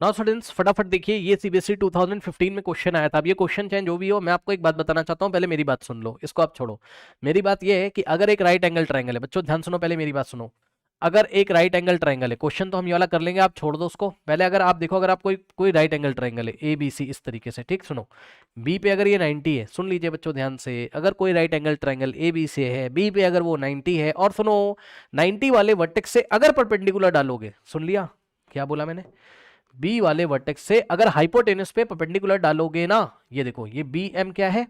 Now students फटाफट देखिए, ये सीबीएसई 2015 में क्वेश्चन आया था। अब ये क्वेश्चन चेंज हो भी हो, मैं आपको एक बात बताना चाहता हूँ, पहले मेरी बात सुन लो, इसको आप छोड़ो। मेरी बात ये है कि अगर एक राइट एंगल ट्रायंगल है, बच्चों ध्यान सुनो, पहले मेरी बात सुनो। अगर एक राइट एंगल ट्रायंगल है, क्वेश्चन तो हम ये वाला कर लेंगे, आप छोड़ दो उसको। पहले अगर आप देखो, अगर आप कोई कोई राइट एंगल ट्रायंगल है ए बी सी इस तरीके से, ठीक सुनो, बी पे अगर ये 90 है, सुन लीजिए बच्चों ध्यान से, अगर कोई right angle triangle A B से है, बी पे अगर वो 90 है, और सुनो 90 वाले वर्टेक्स से अगर परपेंडिकुलर डालोगे, सुन लिया क्या बोला मैंने, बी वाले वर्टेक्स से अगर हाइपोटेनस पे परपेंडिकुलर डालोगे ना, ये देखो ये बी एम क्या है,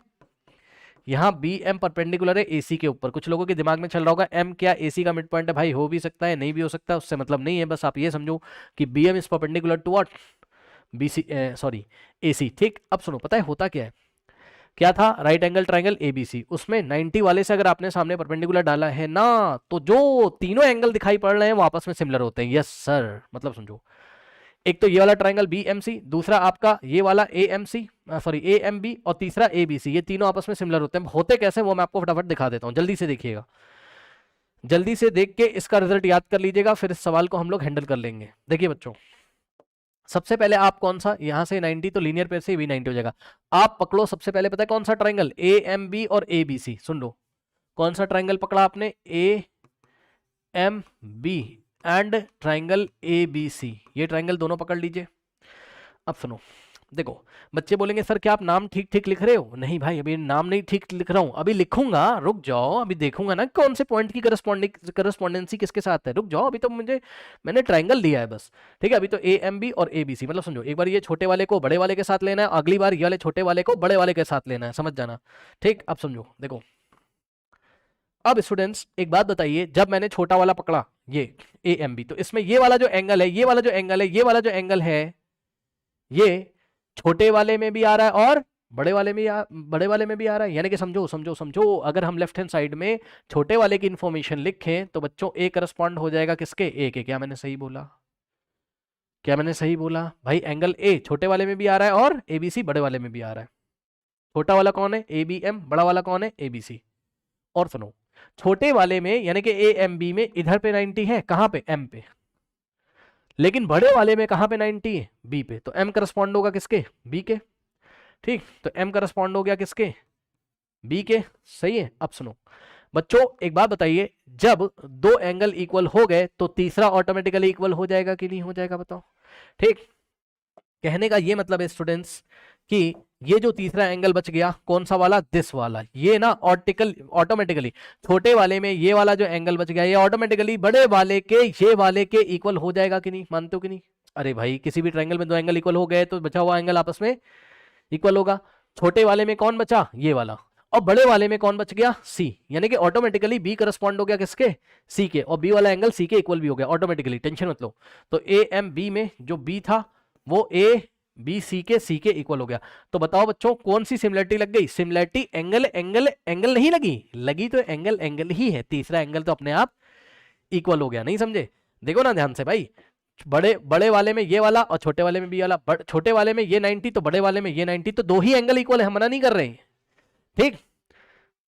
यहाँ बी एम परपेंडिकुलर है एसी के ऊपर। कुछ लोगों के दिमाग में चल रहा होगा एम क्या एसी का मिड पॉइंट है, भाई हो भी सकता है नहीं भी हो सकता, उससे मतलब नहीं है, बस आप ये समझो कि B M is perpendicular to what, B C sorry AC, ठीक। अब सुनो, पता है होता क्या है, क्या था राइट एंगल ट्रायंगल एबीसी, उसमें 90 वाले से अगर आपने सामने परपेंडिकुलर डाला है ना, तो जो तीनों एंगल दिखाई पड़ रहे हैं वो आपस में सिमिलर होते हैं। यस सर, मतलब समझो, एक तो ये वाला ट्रायंगल बी एम सी, दूसरा आपका ये वाला A M C, sorry A M B, और तीसरा ए बी सी, ये तीनों आपस में सिमिलर होते हैं। होते कैसे वो मैं आपको फटाफट दिखा देता हूं, जल्दी से देखिएगा, जल्दी से देख के इसका रिजल्ट याद कर लीजिएगा, फिर इस सवाल को हम लोग हैंडल कर लेंगे। देखिए बच्चों, सबसे पहले आप कौन सा, यहां से 90 तो लीनियर पेयर से भी 90 हो जाएगा, आप पकड़ो सबसे पहले, पता है कौन सा ट्रायंगल, ए एम बी और ए बी सी। सुन लो, कौन सा ट्रायंगल पकड़ा आपने, A M B and triangle A B C, ये ट्रायंगल दोनों पकड़ लीजिए। अब सुनो, देखो बच्चे बोलेंगे सर क्या आप नाम ठीक ठीक लिख रहे हो, नहीं भाई अभी नाम नहीं ठीक लिख रहा हूं, अभी लिखूंगा, रुक जाओ, अभी देखूंगा ना कौन से पॉइंट की करस्पॉन्डेंसी किसके साथ है, रुक जाओ, अभी तो मैंने ट्रायंगल दिया है बस, ठीक है। अभी तो ए एम बी और ए बी सी, मतलब समझो, एक बार ये छोटे वाले को बड़े वाले के साथ लेना है, अगली बार ये वाले छोटे वाले को बड़े वाले के साथ लेना है, समझ जाना, ठीक। अब समझो, देखो अब स्टूडेंट्स एक बात बताइए, जब मैंने छोटा वाला पकड़ा ये ए एम बी, तो इसमें ये वाला जो एंगल है, ये वाला जो एंगल है, ये वाला जो एंगल है, ये छोटे वाले में भी आ रहा है और बड़े वाले में भी आ रहा है, यानी कि समझो समझो समझो, अगर हम लेफ्ट हैंड साइड में छोटे वाले की इंफॉर्मेशन लिखें तो बच्चों ए करस्पॉन्ड हो जाएगा किसके, ए के। क्या मैंने सही बोला, क्या मैंने सही बोला भाई, एंगल ए छोटे वाले में भी आ रहा है और एबीसी बड़े वाले में भी आ रहा है। छोटा वाला कौन है, ए बी एम, बड़ा वाला कौन है, ए बी सी। और सुनो, छोटे वाले में यानी कि ए एम बी में इधर पे 90 है, कहां पे, एम पे, लेकिन बड़े वाले में कहां पे 90 है, बी पे, तो एम करस्पॉन्ड होगा किसके, बी के, ठीक। तो एम करस्पॉन्ड हो गया किसके, बी के, सही है। अब सुनो बच्चों, एक बात बताइए, जब दो एंगल इक्वल हो गए तो तीसरा ऑटोमेटिकली इक्वल हो जाएगा कि नहीं हो जाएगा, बताओ, ठीक। कहने का ये मतलब है स्टूडेंट्स कि ये जो तीसरा एंगल बच गया कौन सा वाला, दिस वाला, ये ना ऑटोमेटिकली छोटे वाले में ये वाला जो एंगल बच गया, ये ऑटोमेटिकली बड़े वाले के ये वाले के इक्वल हो जाएगा कि नहीं, मानते हो कि नहीं। अरे भाई किसी भी ट्रायंगल में दो एंगल इक्वल हो गए तो बचा हुआ एंगल आपस में इक्वल होगा। छोटे वाले में कौन बचा, ये वाला, और बड़े वाले में कौन बच गया, सी, यानी कि ऑटोमेटिकली बी करस्पॉन्ड हो गया किसके, सी के, और बी वाला एंगल सी के इक्वल भी हो गया ऑटोमेटिकली, टेंशन मत लो। तो ए एम बी में जो बी था वो ए बी सी के इक्वल हो गया। तो बताओ बच्चों कौन सी सिमिलरिटी लग गई, सिमिलरिटी एंगल एंगल एंगल नहीं लगी, लगी तो एंगल एंगल ही है, तीसरा एंगल तो अपने आप इक्वल हो गया, नहीं समझे। देखो ना ध्यान से भाई, बड़े बड़े वाले में ये वाला और छोटे वाले में भी वाला, छोटे वाले में ये 90 तो बड़े वाले में ये 90, तो दो ही एंगल इक्वल है, हम मना नहीं कर रहे हैं, ठीक।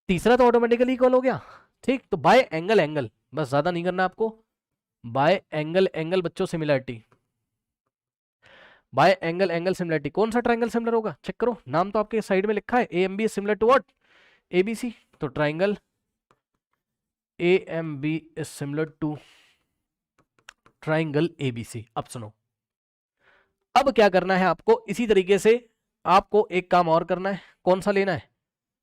तीसरा तो ऑटोमेटिकली इक्वल हो गया, ठीक। तो बाय एंगल एंगल, बस ज्यादा नहीं करना आपको, बाय एंगल एंगल बच्चों similarity, bye angle angle similarity, कौन सा ट्रायंगल सिमिलर होगा, चेक करो, नाम तो आपके साइड में लिखा है, A M B is similar to what, A B C, तो triangle A M B is similar to triangle A B C. अब सुनो, अब क्या करना है आपको, इसी तरीके से आपको एक काम और करना है, कौन सा लेना है,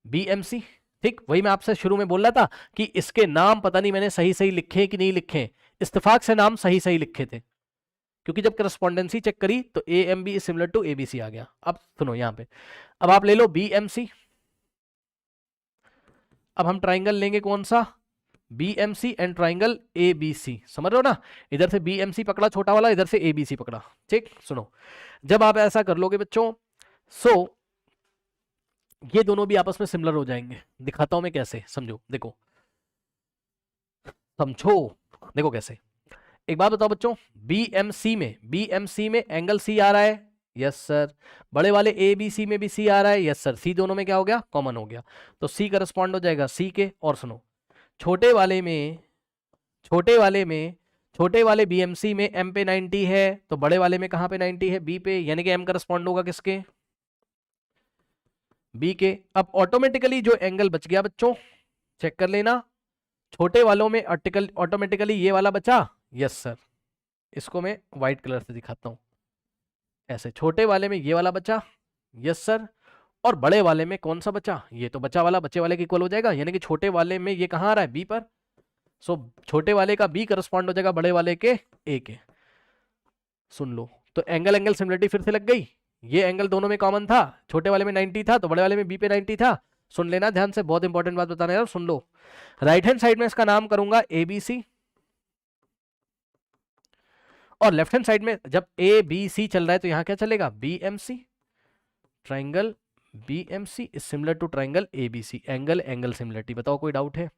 बी एम सी, ठीक। वही मैं आपसे शुरू में बोल रहा था कि इसके नाम पता नहीं मैंने सही सही लिखे कि नहीं लिखे, इत्तेफाक से नाम सही सही लिखे थे, क्योंकि जब करस्पॉन्डेंसी चेक करी तो A M B similar to A B C आ गया। अब सुनो यहां पे, अब आप ले लो बी एम सी, अब हम ट्राइंगल लेंगे कौन सा, B M C and triangle A B C, समझ रहे हो ना, इधर से बी एम सी पकड़ा छोटा वाला, इधर से ए बी सी पकड़ा, ठीक। सुनो, जब आप ऐसा कर लोगे बच्चों, सो ये दोनों भी आपस में सिमिलर हो जाएंगे, दिखाता हूं मैं कैसे, समझो, देखो समझो, देखो कैसे, एक बात बताओ बच्चों, बीएमसी में एंगल सी आ रहा है, यस सर। बड़े वाले ए बी सी में भी सी आ रहा है, यस सर। सी दोनों में क्या हो गया, कॉमन हो गया, तो सी करस्पॉन्ड हो जाएगा सी के। और सुनो, छोटे वाले में छोटे वाले बीएमसी में एम पे 90 है, तो बड़े वाले में कहां पे 90 है? बी पे, यानी कि एम करस्पॉन्ड होगा किसके? बी के। अब ऑटोमेटिकली जो एंगल बच गया बच्चों, चेक कर लेना, छोटे वालों में ऑटोमेटिकली ये वाला बचा। यस सर, इसको मैं व्हाइट कलर से दिखाता हूं, ऐसे छोटे वाले में ये वाला बचा। यस सर, और बड़े वाले में कौन सा बचा? ये तो बचा वाला बच्चे वाले के इक्वल हो जाएगा, यानी कि छोटे वाले में ये कहां आ रहा है? बी पर। सो छोटे वाले का बी करस्पॉन्ड हो जाएगा बड़े वाले के ए के। सुन लो, तो एंगल एंगल सिमिलरिटी फिर से लग गई। ये एंगल दोनों में कॉमन था, छोटे वाले में 90 था तो बड़े वाले में बी पे 90 था। सुन लेना ध्यान से, बहुत इंपॉर्टेंट बात बताना यार, सुन लो। राइट हैंड साइड में इसका नाम करूंगा एबीसी, और लेफ्ट हैंड साइड में जब ए बी सी चल रहा है तो यहां क्या चलेगा? BMC. Triangle BMC is similar to triangle ABC, angle angle similarity. बताओ कोई डाउट है?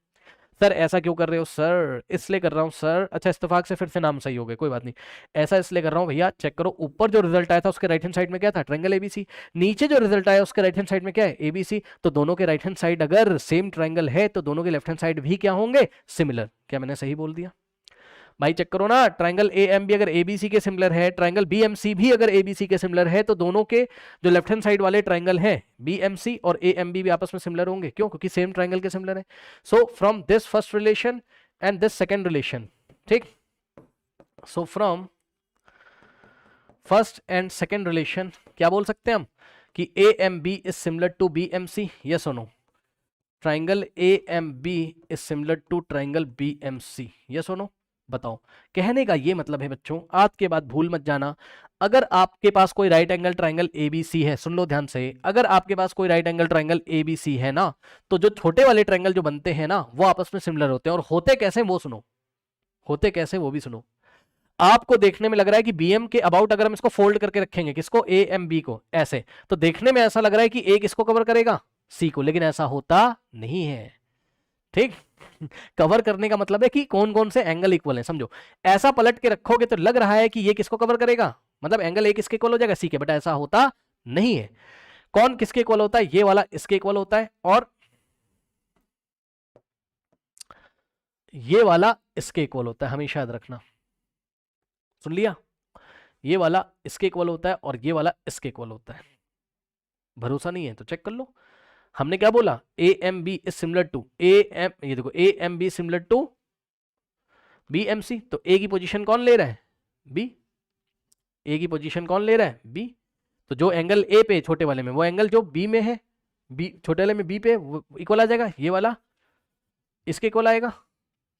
सर ऐसा क्यों कर रहे हो? सर इसलिए कर रहा हूं सर। अच्छा, इत्तेफाक से फिर से नाम सही हो गए, कोई बात नहीं। ऐसा इसलिए कर रहा हूं भैया, चेक करो, ऊपर जो रिजल्ट आया था उसके राइट हैंड साइड में क्या था? Triangle ABC. नीचे जो रिजल्ट आया उसके राइट हैंड साइड में क्या है? एबीसी। तो दोनों के राइट हैंड साइड अगर सेम ट्रायंगल है तो दोनों के लेफ्ट हैंड साइड भी क्या होंगे? सिमिलर। क्या मैंने सही बोल दिया भाई? चेक करो ना, ट्रायंगल एएमबी अगर एबीसी के सिमिलर है, ट्रायंगल बीएमसी भी अगर एबीसी के सिमिलर है, तो दोनों के जो लेफ्ट हैंड साइड वाले ट्रायंगल हैं बीएमसी और एएमबी भी आपस में सिमिलर होंगे। क्यों? क्योंकि सेम ट्रायंगल के सिमिलर है। So from this first relation and this second relation, ठीक, so from first and second relation क्या बोल सकते हैं हम? कि AMB is similar to BMC. Yes और no? Triangle AMB is similar to triangle BMC. Yes और नो? बताओ। कहने का ये मतलब है बच्चों, आज के बाद भूल मत जाना, अगर आपके पास कोई राइट एंगल ट्रायंगल एबीसी है, सुन लो ध्यान से, अगर आपके पास कोई राइट एंगल ट्रायंगल एबीसी है ना, तो जो छोटे वाले ट्रायंगल जो बनते हैं ना, वो आपस में सिमिलर होते हैं। और होते कैसे वो सुनो, होते कैसे वो भी सुनो। आपको देखने में लग रहा है कि बीएम के अबाउट अगर हम इसको फोल्ड करके रखेंगे, किसको? ए एम बी को, ऐसे, तो देखने में ऐसा लग रहा है कि ए किसको कवर करेगा? सी को, लेकिन ऐसा होता नहीं है, ठीक। कवर करने का मतलब है कि कौन कौन से एंगल इक्वल हैं, समझो। ऐसा पलट के रखोगे तो लग रहा है कि ये किसको कवर करेगा, मतलब एंगल ए किसके इक्वल हो जाएगा? सी के, बट ऐसा होता नहीं है। कौन किसके इक्वल होता है? ये वाला इसके इक्वल होता है, और ये वाला इसके इक्वल होता है, हमेशा याद रखना। सुन लिया? ये वाला इसके इक्वल होता है और ये वाला इसके इक्वल होता है। भरोसा नहीं है तो चेक कर लो। हमने क्या बोला? A M B is similar to A M, ये देखो, A M B similar to B M C. तो ए की पोजीशन कौन ले रहा है? बी। ए की पोजीशन कौन ले रहा है? बी। तो जो एंगल ए पे छोटे वाले में, वो एंगल जो बी में है, बी छोटे वाले में बी पे, इक्वल आ जाएगा। ये वाला इसके इक्वल आएगा,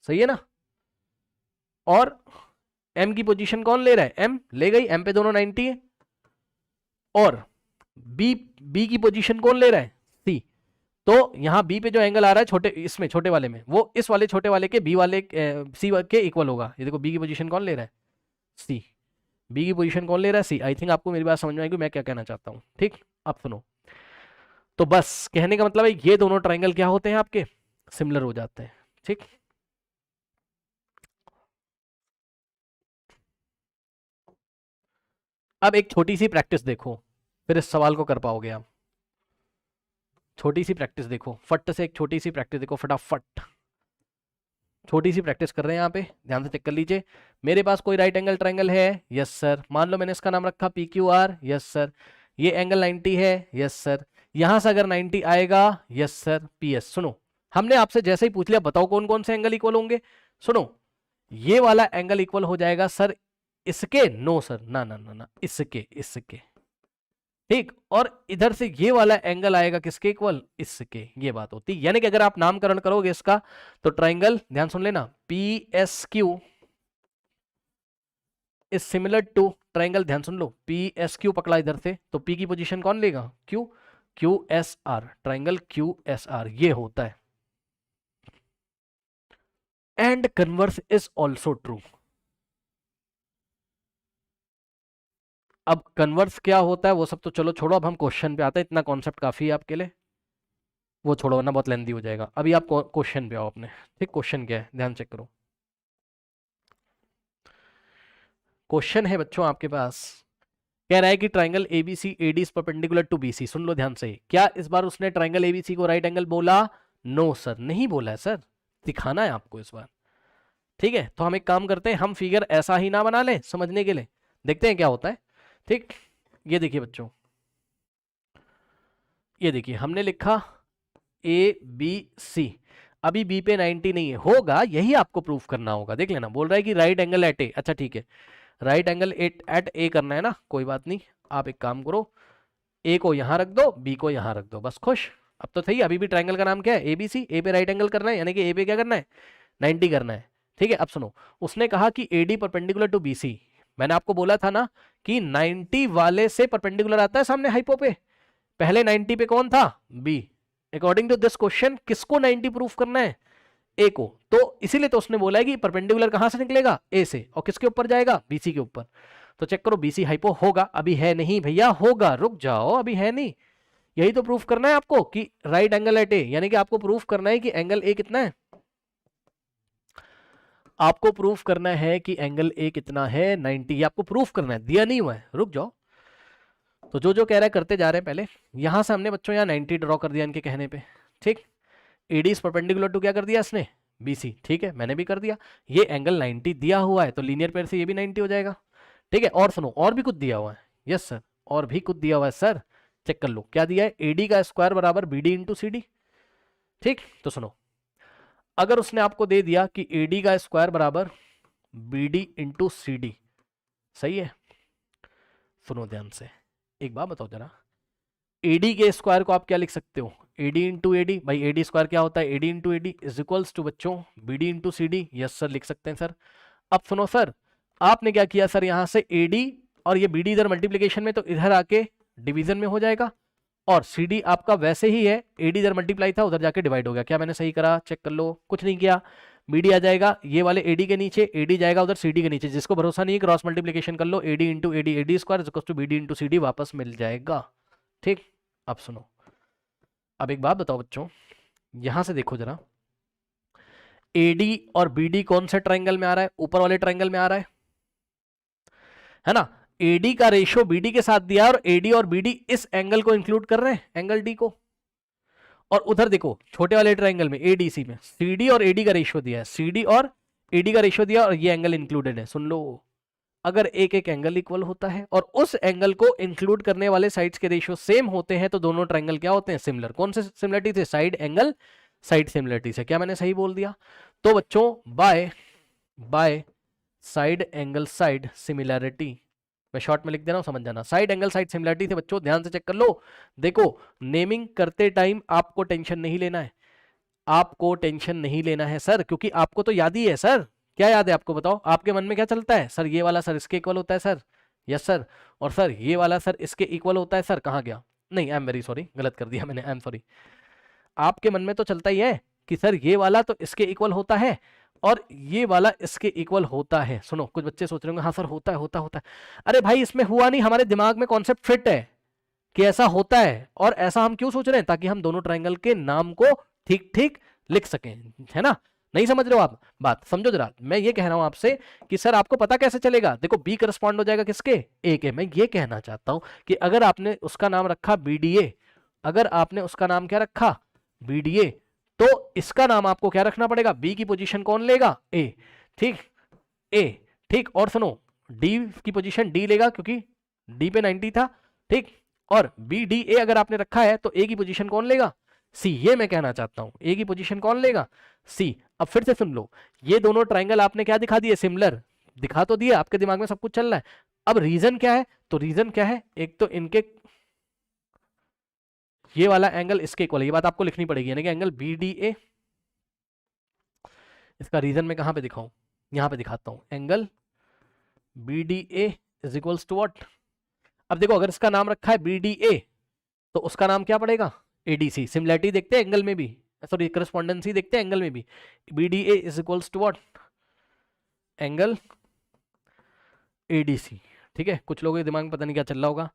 सही है ना? और एम की पोजीशन कौन ले रहा है? एम ले गई, एम पे दोनों 90 है। और बी की पोजीशन कौन ले रहा है? सी। तो यहां बी पे जो एंगल आ रहा है छोटे, इसमें छोटे वाले में, वो इस वाले छोटे वाले के बी वाले सी के इक्वल होगा। ये देखो, बी की पोजीशन कौन ले रहा है? सी। बी की पोजीशन कौन ले रहा है? सी। आई थिंक आपको मेरी बात समझ में आएगी मैं क्या कहना चाहता हूं, ठीक। अब सुनो, तो बस कहने का मतलब है ये दोनों ट्राइंगल क्या होते हैं आपके? सिमिलर हो जाते हैं, ठीक। अब एक छोटी सी प्रैक्टिस देखो, फिर इस सवाल को कर पाओगे आप। छोटी सी प्रैक्टिस देखो, फट से एक छोटी सी प्रैक्टिस देखो, फटाफट। छोटी सी प्रैक्टिस कर रहे हैं यहाँ पे, ध्यान से चेक कर लीजिए। मेरे पास कोई राइट एंगल ट्रायंगल है, यस सर। मान लो मैंने इसका नाम रखा P Q R, yes sir. ये एंगल 90 है, यस सर। यहां से अगर 90 आएगा, यस सर, पी एस। सुनो, हमने आपसे जैसे ही पूछ लिया बताओ कौन कौन से एंगल इक्वल होंगे। सुनो, ये वाला एंगल इक्वल हो जाएगा सर इसके, नो सर, ना ना ना ना, इसके, इसके, ठीक। और इधर से ये वाला एंगल आएगा किसके इक्वल? इसके। ये बात होती है, यानी कि अगर आप नामकरण करोगे इसका, तो ट्राइंगल, ध्यान सुन लेना, P S Q is similar to triangle, ध्यान सुन लो, पी एस क्यू पकड़ा इधर से, तो पी की पोजीशन कौन लेगा? Q. Q S R, triangle Q S R, ये होता है। And converse is also true. अब कन्वर्स क्या होता है वो सब तो चलो छोड़ो, अब हम क्वेश्चन पे आते हैं। इतना कॉन्सेप्ट काफी है आपके लिए, वो छोड़ो वरना बहुत लेंदी हो जाएगा। अभी आप क्वेश्चन पे आओ अपने, ठीक। क्वेश्चन क्या है, ध्यान चेक करो। क्वेश्चन है बच्चों आपके पास, कह रहा है कि triangle ABC AD is perpendicular to BC. सुन लो ध्यान से, क्या इस बार उसने ट्राइंगल एबीसी को राइट एंगल बोला? नो सर, नहीं बोला है सर, दिखाना है आपको इस बार। ठीक है, तो हम एक काम करते हैं, हम फिगर ऐसा ही ना बना लें समझने के लिए, देखते हैं क्या होता है। ठीक, ये देखिए बच्चों, ये देखिए हमने लिखा ए बी सी, अभी बी पे 90 नहीं है, होगा, यही आपको प्रूफ करना होगा। देख लेना, बोल रहा है कि राइट एंगल एट ए, अच्छा ठीक है, राइट एंगल एट ए करना है ना, कोई बात नहीं, आप एक काम करो, ए को यहां रख दो, बी को यहां रख दो, बस खुश। अब तो सही, अभी भी ट्रायंगल का नाम क्या है, एबीसी, ए पे राइट एंगल करना है, यानी कि ए पे क्या करना है, 90 करना है। ठीक है, अब सुनो, उसने कहा कि एडी परपेंडिकुलर टू बीसी, मैंने आपको बोला था ना कि 90 वाले से परपेंडिकुलर आता है सामने हाइपो पे, पहले 90 पे कौन था, B. According to this question किसको 90 प्रूफ करना है, ए को, तो इसीलिए तो उसने बोला है कि परपेंडिकुलर कहां से निकलेगा, ए से, और किसके ऊपर जाएगा, बीसी के ऊपर। तो चेक करो, बीसी हाइपो होगा, अभी है नहीं भैया, होगा, रुक जाओ, अभी है नहीं, यही तो प्रूफ करना है आपको कि राइट एंगल एट ए, यानी कि आपको प्रूफ करना है कि एंगल ए कितना है, आपको प्रूफ करना है कि एंगल ए कितना है, 90, ये आपको प्रूफ करना है, दिया नहीं हुआ है, रुक जाओ। तो जो जो कह रहा है करते जा रहे हैं, पहले यहां से हमने बच्चों यहाँ 90 ड्रॉ कर दिया इनके कहने पे। ठीक, एडी इज परपेंडिकुलर टू क्या कर दिया इसने, बीसी, ठीक है, मैंने भी कर दिया, ये एंगल 90 दिया हुआ है, तो लीनियर पेयर से ये भी 90 हो जाएगा। ठीक है, और सुनो, और भी कुछ दिया हुआ है, यस सर, और भी कुछ दिया हुआ है सर, चेक कर लो क्या दिया है, एडी का स्क्वायर बराबर बीडी इंटू सी डी। ठीक, तो सुनो, अगर उसने आपको दे दिया कि एडी का स्क्वायर बराबर बीडी इंटू सी डी, सही है, सुनो ध्यान से, एक बात बताओ जरा, एडी के स्क्वायर को आप क्या लिख सकते हो, एडी इंटू एडी, भाई एडी स्क्वायर क्या होता है, AD into AD is equals to बच्चों BD into C D, yes sir लिख सकते हैं सर। अब सुनो सर, आपने क्या किया सर, यहां से एडी और ये बीडी इधर मल्टीप्लीकेशन में, तो इधर आके डिवीजन में हो जाएगा, और सी डी आपका वैसे ही है, एडी इधर मल्टीप्लाई था, उधर जाके डिवाइड हो गया, क्या मैंने सही करा, चेक कर लो, कुछ नहीं किया, बीडी आ जाएगा ये वाले एडी के नीचे, एडी जाएगा उधर सीडी के नीचे, जिसको भरोसा नहीं है क्रॉस मल्टीप्लीकेशन कर लो, AD into AD, AD square equals to BD into CD, वापस मिल जाएगा। ठीक, अब सुनो, अब एक बात बताओ बच्चों, यहां से देखो जरा, एडी और बीडी कौन से ट्रायंगल में आ रहा है, ऊपर वाले ट्रायंगल में आ रहा है ना, एडी का रेशियो बीडी के साथ दिया, और एडी और बीडी इस एंगल को इंक्लूड कर रहे हैं, एंगल डी को, और उधर देखो छोटे वाले ट्रायंगल में एडीसी में सीडी और एडी का रेशियो दिया है, सीडी और एडी का रेशियो दिया, और ये एंगल इंक्लूडेड है। सुन लो, अगर एक एक एंगल इक्वल होता है और उस एंगल को इंक्लूड करने वाले साइड्स के रेशियो सेम होते हैं, तो दोनों ट्रायंगल क्या होते हैं, सिमिलर। कौन से सिमिलरिटी से, साइड एंगल साइड सिमिलरिटी से, क्या मैंने सही बोल दिया। तो बच्चों by side angle side similarity, मैं शॉर्ट में लिख दे रहा हूं, समझ जाना, साइड एंगल साइड सिमिलरिटी से बच्चों ध्यान से चेक कर लो। देखो, नेमिंग करते टाइम आपको टेंशन नहीं लेना है, आपको टेंशन नहीं लेना है सर, क्योंकि आपको तो याद ही है सर, क्या याद है आपको, बताओ आपके मन में क्या चलता है, सर ये वाला सर इसके इक्वल होता है सर, यस सर, और सर ये वाला सर इसके इक्वल होता है सर, कहाँ गया, नहीं आई एम वेरी सॉरी, गलत कर दिया मैंने, आई एम सॉरी। आपके मन में तो चलता ही है कि सर ये वाला तो इसके इक्वल होता है और ये वाला इसके इक्वल होता है। सुनो, कुछ बच्चे सोच रहे होंगे हाँ सर होता है, अरे भाई इसमें हुआ नहीं, हमारे दिमाग में कॉन्सेप्ट फिट है कि ऐसा होता है, और ऐसा हम क्यों सोच रहे हैं, ताकि हम दोनों ट्रायंगल के नाम को ठीक ठीक लिख सकें, है ना। नहीं समझ रहे हो आप बात, समझो जरा, मैं ये कह रहा हूं आपसे कि सर आपको पता कैसे चलेगा, देखो बी करस्पॉन्ड हो जाएगा किसके, ए के। मैं ये कहना चाहता हूं कि अगर आपने उसका नाम रखा बीडीए, अगर आपने उसका नाम क्या रखा, बीडीए, तो इसका नाम आपको क्या रखना पड़ेगा, बी की पोजीशन कौन लेगा, ए, ठीक, ए, ठीक, और सुनो डी की पोजीशन डी लेगा, क्योंकि डी पे 90 था, ठीक, और बी डी ए अगर आपने रखा है तो ए की पोजीशन कौन लेगा, सी। ये मैं कहना चाहता हूं, ए की पोजीशन कौन लेगा, सी। अब फिर से सुन लो, ये दोनों ट्रायंगल आपने क्या दिखा दिए, सिमिलर दिखा तो दिया, आपके दिमाग में सब कुछ चल रहा है। अब रीजन क्या है, तो रीजन क्या है, एक तो इनके ये वाला एंगल इसके इक्वल है, ये बात आपको लिखनी पड़ेगी, यानी कि एंगल बी डी ए, इसका रीजन मैं कहां पे दिखाऊं, यहां पे दिखाता हूं, angle B D A is equals to what. अब देखो, अगर इसका नाम रखा है बी डी ए, तो उसका नाम क्या पड़ेगा, एडीसी। सिमिलरिटी देखते हैं एंगल में भी, सॉरी करस्पॉन्डेंसी देखते हैं एंगल में भी, B D A is equals to what, angle ADC. ठीक है, कुछ लोगों के दिमाग में पता नहीं क्या चल रहा होगा,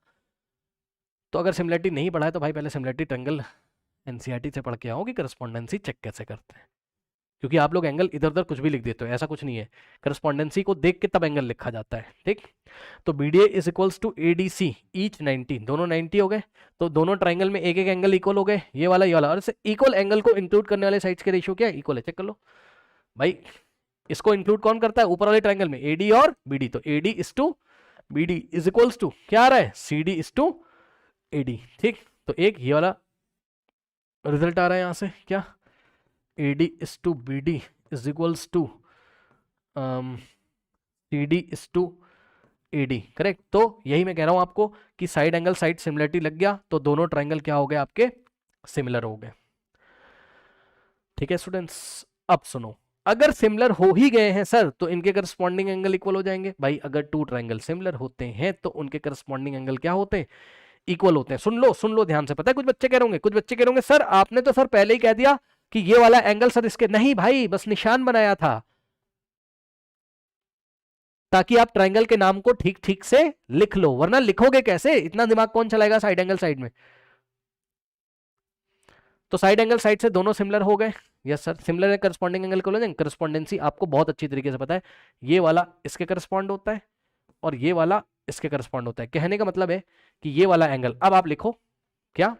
तो अगर सिमिलरिटी नहीं पढ़ा है तो भाई पहले सिमिलरिटी ट्रायंगल एनसीईआरटी से पढ़ के आओ कि करस्पॉन्डेंसी चेक कैसे करते हैं, क्योंकि आप लोग एंगल इधर उधर कुछ भी लिख देते हो, ऐसा कुछ नहीं है, करस्पॉन्डेंसी को देख के तब एंगल लिखा जाता है। ठीक, तो BDA is equals to ADC, each 90, दोनों 90 हो गए, तो दोनों ट्रायंगल में एक एक एंगल इक्वल हो गए, ये वाला ये वाला, और इसे इक्वल एंगल को इंक्लूड करने वाले साइड्स के रेशियो क्या है, इक्वल है, चेक कर लो भाई। इसको इंक्लूड कौन करता है ऊपर वाले ट्रायंगल में, एडी और बीडी। तो AD is to BD is equals to क्या आ रहा है, सीडी इज टू एडी। ठीक, तो एक ये वाला रिजल्ट आ रहा है यहां से, क्या AD is to BD is equals to CD is to AD, correct. तो यही मैं कह रहा हूं आपको कि साइड एंगल साइड सिमिलरिटी लग गया तो दोनों ट्रायंगल क्या हो गए आपके, सिमिलर हो गए। ठीक है स्टूडेंट्स, अब सुनो, अगर सिमिलर हो ही गए हैं सर तो इनके करस्पॉन्डिंग एंगल इक्वल हो जाएंगे। भाई अगर टू ट्रायंगल सिमिलर होते हैं तो उनके करस्पॉन्डिंग एंगल क्या होते हैं, इक्वल होते हैं। सुन लो ध्यान से। पता है कुछ बच्चे कह रहे होंगे सर आपने तो सर पहले ही कह दिया कि ये वाला एंगल सर इसके, नहीं भाई बस निशान बनाया था ताकि आप ट्रायंगल के नाम को ठीक ठीक से लिख लो, वरना लिखोगे कैसे, इतना दिमाग कौन चलाएगा साइड एंगल साइड में। तो साइड एंगल साइड से दोनों सिमिलर हो गए, यस सर सिमिलर है, करस्पॉन्डिंग एंगल को करस्पॉन्डेंसी आपको बहुत अच्छी तरीके से पता है, ये वाला इसके करस्पॉन्ड होता है और ये वाला इसके करस्पॉन्ड होता है। कहने का मतलब है कि ये वाला एंगल, अब आप लिखो क्या,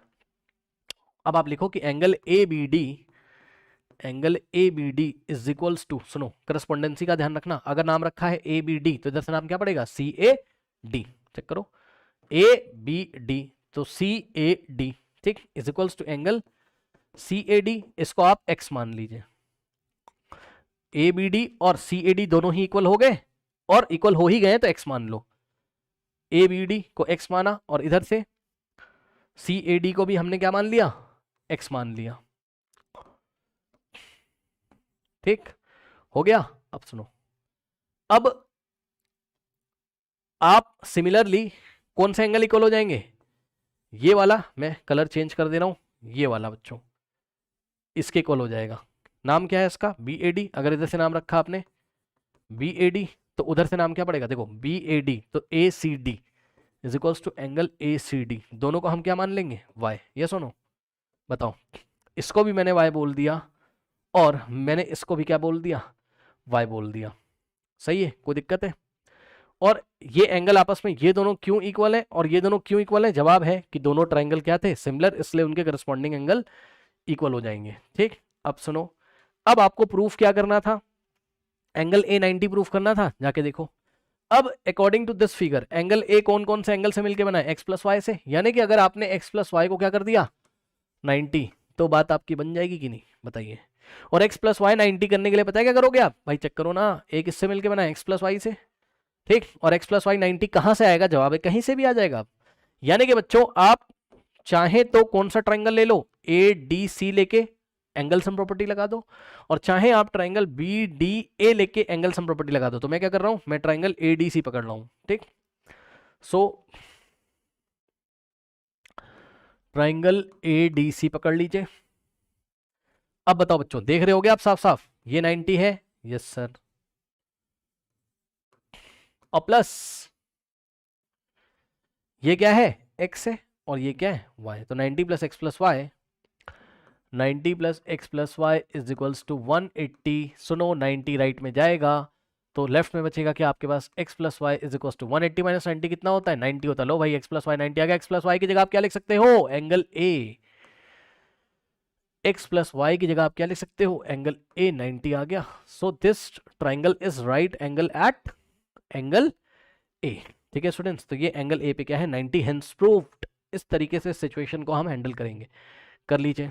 अब आप लिखो कि angle A B D is equals to, सुनो करस्पॉन्डेंसी का ध्यान रखना, अगर नाम रखा है ए बी डी तो इधर से नाम क्या पड़ेगा, सी ए डी। चेक करो, ए बी डी तो सी ए डी, ठीक, is equals to angle C A D, इसको आप x मान लीजिए। ए बी डी और सी ए डी दोनों ही इक्वल हो गए, और इक्वल हो ही गए तो x मान लो। ए बी डी को x माना और इधर से सी ए डी को भी हमने क्या मान लिया, x मान लिया। ठीक हो गया। अब सुनो, अब आप सिमिलरली कौन से एंगल इक्वल हो जाएंगे, ये वाला मैं कलर चेंज कर दे रहा हूं, ये वाला बच्चों इसके इक्वल हो जाएगा। नाम क्या है इसका, बी ए डी। अगर इधर से नाम रखा आपने बी ए डी तो उधर से नाम क्या पड़ेगा, देखो बी ए डी तो A C D is equals to angle A C D. दोनों को हम क्या मान लेंगे, वाई। ये सुनो बताओ, इसको भी मैंने वाई बोल दिया और मैंने इसको भी क्या बोल दिया, वाई बोल दिया। सही है, कोई दिक्कत है। और ये एंगल आपस में ये दोनों क्यों इक्वल है और ये दोनों क्यों इक्वल है, जवाब है कि दोनों ट्रायंगल क्या थे, सिमिलर, इसलिए उनके करस्पॉन्डिंग एंगल इक्वल हो जाएंगे। ठीक, अब सुनो, अब आपको प्रूफ क्या करना था, एंगल ए 90 प्रूफ करना था, जाके देखो। अब according to this figure angle A कौन कौन से एंगल से मिलकर बना है, एक्स प्लस वाई से। यानी कि अगर आपने एक्स प्लस वाई को क्या कर दिया 90, तो बात आपकी बन जाएगी कि नहीं, बताइए। और एक्स प्लस वाई 90 करने के लिए पता है क्या करोगे आप, भाई चेक करो ना, एक इससे मिलकर बना है एक्स प्लस वाई से, ठीक, और एक्स प्लस वाई 90 कहां से आएगा, जवाब है कहीं से भी आ जाएगा। यानी कि बच्चों आप चाहे तो कौन सा ट्रायंगल ले लो, ए डी सी लेके एंगल सम प्रॉपर्टी लगा दो, और चाहे आप ट्रायंगल बी डी ए लेके एंगल सम प्रॉपर्टी लगा दो। तो मैं क्या कर रहा हूं, मैं ट्रायंगल ए डी सी पकड़ रहा हूं। ठीक, सो ट्रायंगल ए डी सी पकड़ लीजिए। अब बताओ बच्चों, देख रहे होगे आप साफ साफ, ये 90 है, यस सर, और प्लस ये क्या है, x है, और ये क्या है, y। तो 90 plus x plus y, 90 plus x plus y is equals to 180। सुनो 90 राइट में जाएगा तो लेफ्ट में बचेगा क्या आपके पास, x plus y is equals to 180 minus 90 कितना होता है, 90 होता है। लो भाई x प्लस वाई 90 आ गया, x प्लस वाई की जगह आप क्या लिख सकते हो, angle A. x plus y की जगह आप क्या लिख सकते हो, एंगल ए 90 आ गया। So this triangle is right angle at angle A. ठीक है स्टूडेंट्स, तो ये एंगल ए पे क्या है 90, हेंस प्रूव्ड। इस तरीके से सिचुएशन को हम हैंडल करेंगे, कर लीजिए।